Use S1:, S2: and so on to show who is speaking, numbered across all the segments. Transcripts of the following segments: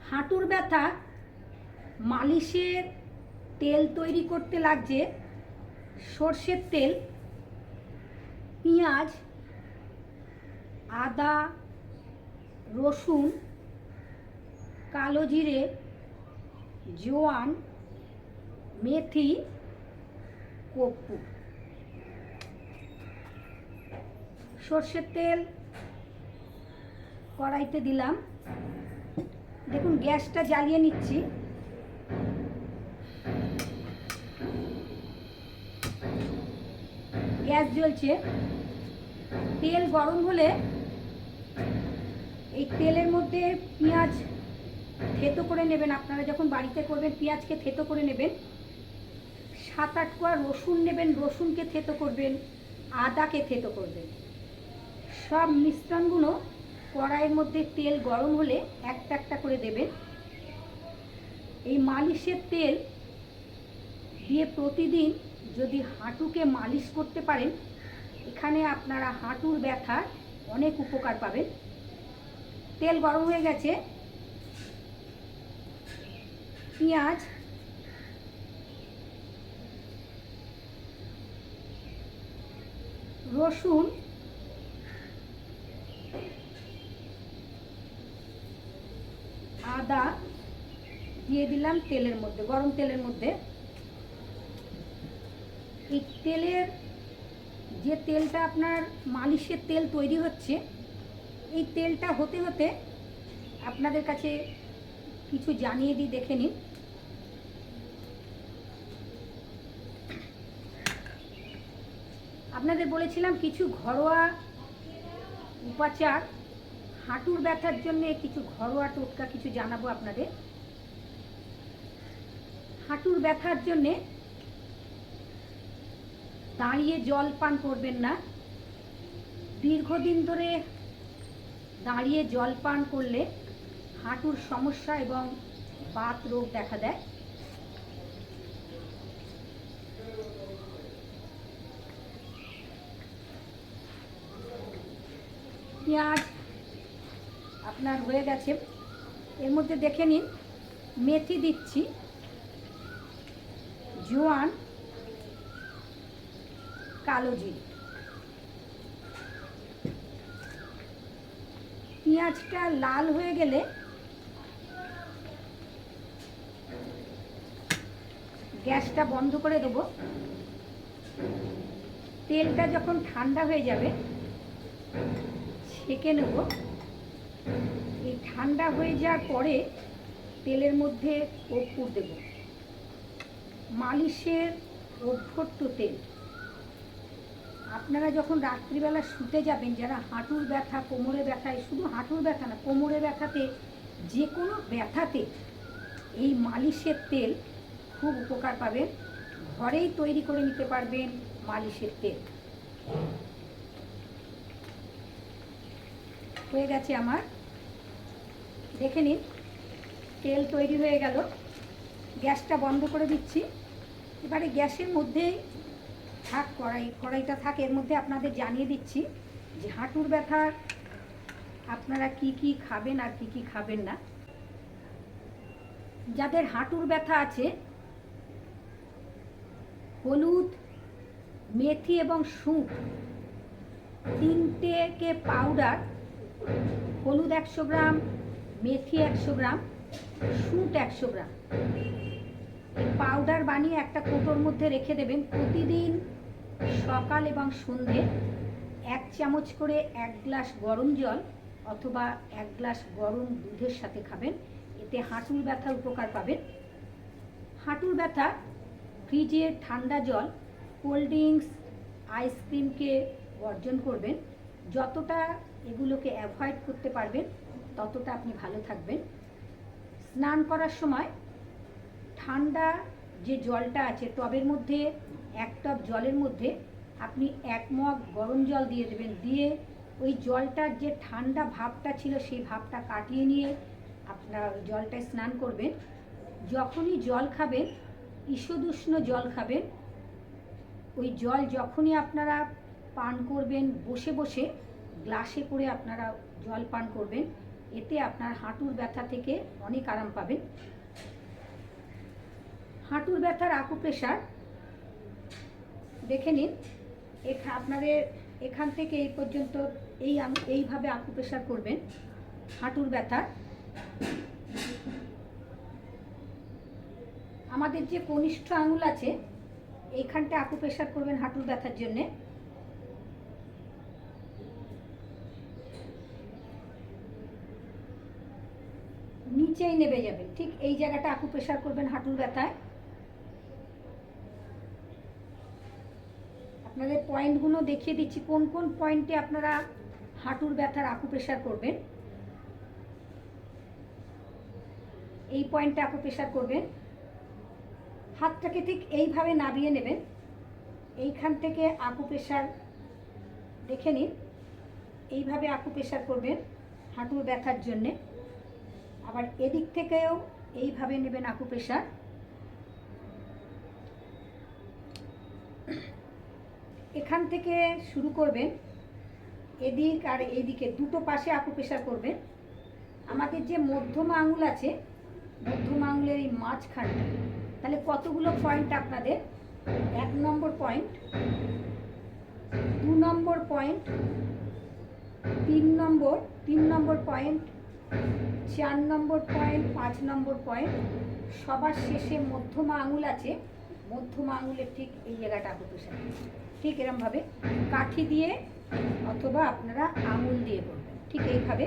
S1: হাঁটুর ব্যথা মালিশের তেল তৈরি করতে লাগছে সর্ষের তেল, পেঁয়াজ, আদা, রসুন, কালো জিরে, জোয়ান, মেথি, কর্পূর। সর্ষের তেল কড়াইতে দিলাম। দেখুন গ্যাসটা জ্বালিয়ে নিচ্ছি। গ্যাস জ্বলছে। তেল গরম হলে এই তেলের মধ্যে পেঁয়াজ থেতো করে নেবেন। আপনারা যখন বাড়িতে করবেন পেঁয়াজকে থেতো করে নেবেন। 7-8 কোয়া রসুন নেবেন, রসুনকে থেতো করবেন, আদাকে থেতো করবেন। সব মিশ্রণগুলো কড়াইয়ের মধ্যে তেল গরম হলে একটা একটা করে দেবেন। এই মালিশের তেল দিয়ে প্রতিদিন যদি হাঁটুকে মালিশ করতে পারেন, এখানে আপনারা হাঁটুর ব্যথার অনেক উপকার পাবেন। তেল গরম হয়ে গেছে। পেঁয়াজ, রসুন, আদা দিয়ে দিলাম তেলের মধ্যে, গরম তেলের মধ্যে। এই তেলের যে তেলটা আপনার মালিশের তেল তৈরি হচ্ছে, এই তেলটা হতে হতে আপনাদের কাছে কিছু জানিয়ে দিই, দেখে নিন। আপনাদের বলেছিলাম কিছু ঘরোয়া উপাচার, হাঁটুর ব্যথার জন্য কিছু ঘরোয়া টোটকা কিছু জানাবো আপনাদের। হাঁটুর ব্যথার জন্যে দাঁড়িয়ে জল পান করবেন না। দীর্ঘদিন ধরে দাঁড়িয়ে জল পান করলে হাঁটুর সমস্যা এবং বাত রোগ দেখা দেয়। পেঁয়াজ আপনার হয়ে গেছে। এর মধ্যে দেখে নিন মেথি দিচ্ছি, জোয়ান, কালো জিরে। পেঁয়াজটা লাল হয়ে গেলে গ্যাসটা বন্ধ করে দেবো। তেলটা যখন ঠান্ডা হয়ে যাবে ছেঁকে নেব। এই ঠান্ডা হয়ে যাওয়ার পরে তেলের মধ্যে কর্পূর দেব। মালিশের অভ্যর্থ তেল। আপনারা যখন রাত্রিবেলা শুতে যাবেন, যারা হাঁটুর ব্যথা, কোমরে ব্যথায়, শুধু হাঁটুর ব্যথা না, কোমরে ব্যথাতে, যে কোনো ব্যথাতে এই মালিশের তেল খুব উপকার পাবেন। ঘরেই তৈরি করে নিতে পারবেন মালিশের তেল। হয়ে গেছে আমার, দেখে নিন তেল তৈরি হয়ে গেল। গ্যাসটা বন্ধ করে দিচ্ছি। এবারে গ্যাসের মধ্যেই থাক কড়াইটা থাক। এর মধ্যে আপনাদের জানিয়ে দিচ্ছি যে হাঁটুর ব্যথার আপনারা কি কি খাবেন আর কি কি খাবেন না। যাদের হাঁটুর ব্যথা আছে, হলুদ, মেথি এবং সুঁট 3টে পাউডার, হলুদ 100 গ্রাম, মেথি 100 গ্রাম, সুঁট 100 গ্রাম পাউডার বানিয়ে একটা কৌটোর মধ্যে রেখে দেবেন। প্রতিদিন সকাল এবং সন্ধে 1 চামচ করে 1 গ্লাস গরম জল অথবা 1 গ্লাস গরম দুধের সাথে খাবেন। এতে হাঁটুর ব্যথার উপকার পাবেন। হাঁটুর ব্যথা ফ্রিজে ঠান্ডা জল, কোল্ড ড্রিঙ্কস, আইসক্রিমকে বর্জন করবেন। যতটা এগুলোকে অ্যাভয়েড করতে পারবেন ততটা আপনি ভালো থাকবেন। স্নান করার সময় ঠান্ডা যে জলটা আছে টবের মধ্যে, 1 টব জলের মধ্যে আপনি 1 মগ গরম জল দিয়ে দেবেন। দিয়ে ওই জলটার যে ঠান্ডা ভাবটা ছিল সেই ভাবটা কাটিয়ে নিয়ে আপনারা ওই জলটায় স্নান করবেন। যখনই জল খাবেন, ঈষদুষ্ণ জল খাবেন। ওই জল যখনই আপনারা পান করবেন, বসে বসে গ্লাসে করে আপনারা জল পান করবেন। এতে আপনার হাঁটুর ব্যথা থেকে অনেক আরাম পাবেন। হাঁটুর ব্যথার আকুপ্রেশার দেখে নিন। আপনাদের এখান থেকে এই পর্যন্ত এইভাবে আকুপ্রেশার করবেন হাঁটুর ব্যথার। আমাদের যে কনিষ্ঠ আঙুল আছে এইখানটা আকুপ্রেশার করবেন হাঁটুর ব্যথার জন্যে। নিচেই নেমে যাবেন, ঠিক এই জায়গাটা আকুপ্রেশার করবেন হাঁটুর ব্যথায়। আপনাদের পয়েন্টগুলো দেখিয়ে দিচ্ছি কোন কোন পয়েন্টে আপনারা হাঁটুর ব্যথার আকুপ্রেশার করবেন। এই পয়েন্টে আকুপ্রেশার করবেন। হাতটাকে ঠিক এইভাবে নামিয়ে নেবেন। এইখান থেকে আকুপ্রেশার দেখে নিন, এইভাবে আকুপ্রেশার করবেন হাঁটুর ব্যথার জন্যে। আবার এদিক থেকেও এইভাবে নেবেন আকুপ্রেশার। এখান থেকে শুরু করবেন, এদিক আর এইদিকে দুটো পাশে আকুপ্রেশার করবেন। আমাদের যে মধ্যমা আঙুল আছে, মধ্যমা আঙুলের এই মাঝখানটা, তাহলে কতগুলো পয়েন্ট আপনাদের? 1 নম্বর পয়েন্ট, 2 নম্বর পয়েন্ট, 3 নম্বর পয়েন্ট, 4 নম্বর পয়েন্ট, 5 নম্বর পয়েন্ট, সবার শেষে মধ্যমা আঙুল আছে, মধ্যমা আঙুলের ঠিক এই জায়গাটা আকুপ্রেশার। ঠিক এরমভাবে কাঠি দিয়ে অথবা আপনারা আঙুল দিয়ে করবেন। ঠিক এইভাবে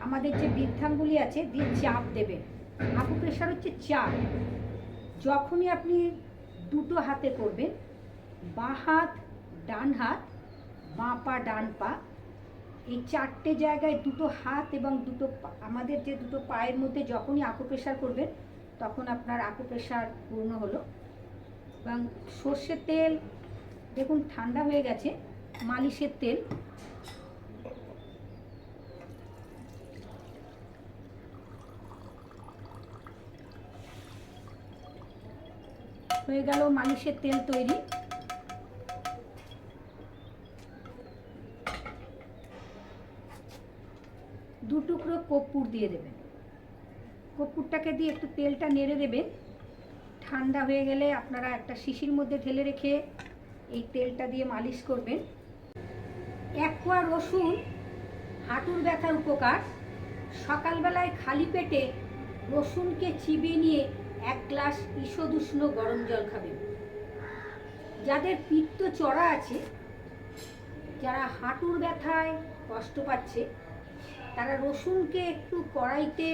S1: আমাদের যে বৃদ্ধাঙ্গুলি আছে দিয়ে চাপ দেবেন। আকুপ্রেশার হচ্ছে চাপ। যখনই আপনি দুটো হাতে করবেন, বাঁ হাত ডান হাত, বাঁ পা ডান পা, এই 4টে জায়গায় দুটো হাত এবং আমাদের যে দুটো পায়ের মধ্যে যখনই আকুপ্রেশার করবেন তখন আপনার আকুপ্রেশার পূর্ণ হলো। এবং সর্ষের তেল দেখুন ঠান্ডা হয়ে গেছে, মালিশের তেল হয়ে গেল, মালিশের তেল তৈরি। দু টুকরো কর্পূর দিয়ে দেবেন। কর্পূরটাকে দিয়ে একটু তেলটা নেড়ে দেবেন। ঠান্ডা হয়ে গেলে আপনারা একটা শিশির মধ্যে ঢেলে রেখে এই তেলটা দিয়ে মালিশ করবেন। 1 কোয়া রসুন হাঁটুর ব্যথার উপকার। সকালবেলায় খালি পেটে রসুনকে চিবিয়ে নিয়ে 1 গ্লাস ঈষদুষ্ণ গরম জল খাবেন। যাদের পিত্ত চড়া আছে, যারা হাঁটুর ব্যথায় কষ্ট পাচ্ছে, তারা রসুনকে একটু কড়াইতে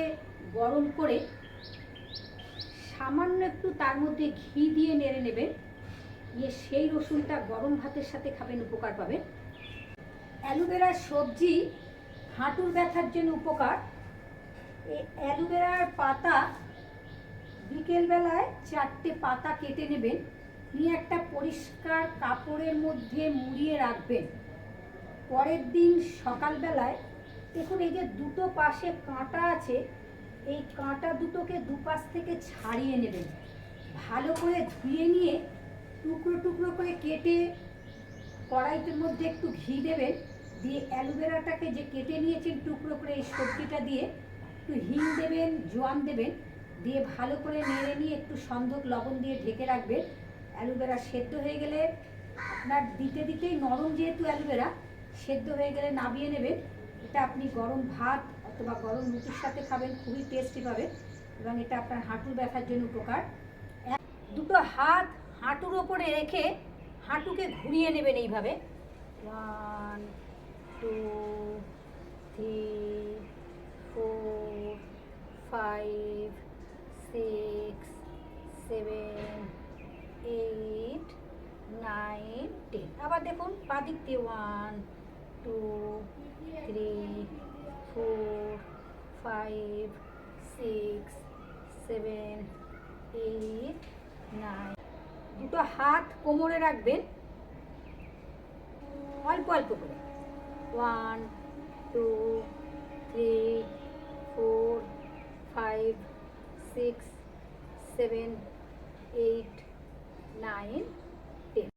S1: গরম করে সামান্য একটু তার মধ্যে ঘি দিয়ে নেড়ে নেবেন, নিয়ে সেই রসুনটা গরম ভাতের সাথে খাবেন, উপকার পাবেন। অ্যালোভেরার সবজি হাঁটুর ব্যথার জন্য উপকার। এই অ্যালোভেরার পাতা বিকেলবেলায় 4টে পাতা কেটে নেবেন, নিয়ে একটা পরিষ্কার কাপড়ের মধ্যে মুড়িয়ে রাখবেন। পরের দিন সকালবেলায় দেখুন এই যে দুটো পাশে কাঁটা আছে, এই কাঁটা দুটোকে দুপাশ থেকে ছাড়িয়ে নেবেন। ভালো করে ধুয়ে নিয়ে টুকরো টুকরো করে কেটে কড়াইটার মধ্যে একটু ঘি দেবেন, দিয়ে অ্যালোভেরাটাকে যে কেটে নিয়েছেন টুকরো করে এই সবজিটা দিয়ে একটু হিং দেবেন, জোয়ান দেবেন, দিয়ে ভালো করে নেড়ে নিয়ে একটু সন্ধক লবণ দিয়ে ঢেকে রাখবেন। অ্যালোভেরা সেদ্ধ হয়ে গেলে আপনার দিতেই নরম, যেহেতু অ্যালোভেরা সেদ্ধ হয়ে গেলে নামিয়ে নেবেন। এটা আপনি গরম ভাত অথবা গরম রুটির সাথে খাবেন, খুবই টেস্টি পাবেন এবং এটা আপনার হাঁটুর ব্যথার জন্য উপকার। দুটো হাত হাঁটুর ওপরে রেখে হাঁটুকে ঘুরিয়ে নেবেন এইভাবে। 1 2 3 4 5 6 7 8 9 10। আবার দেখুন বাদিক দিয়ে 1 2 3 4 5 6 7 8 9। দুটো হাত কোমরে রাখবেন অল্প অল্প করে। 1 2 3 4 5 6 7 8 9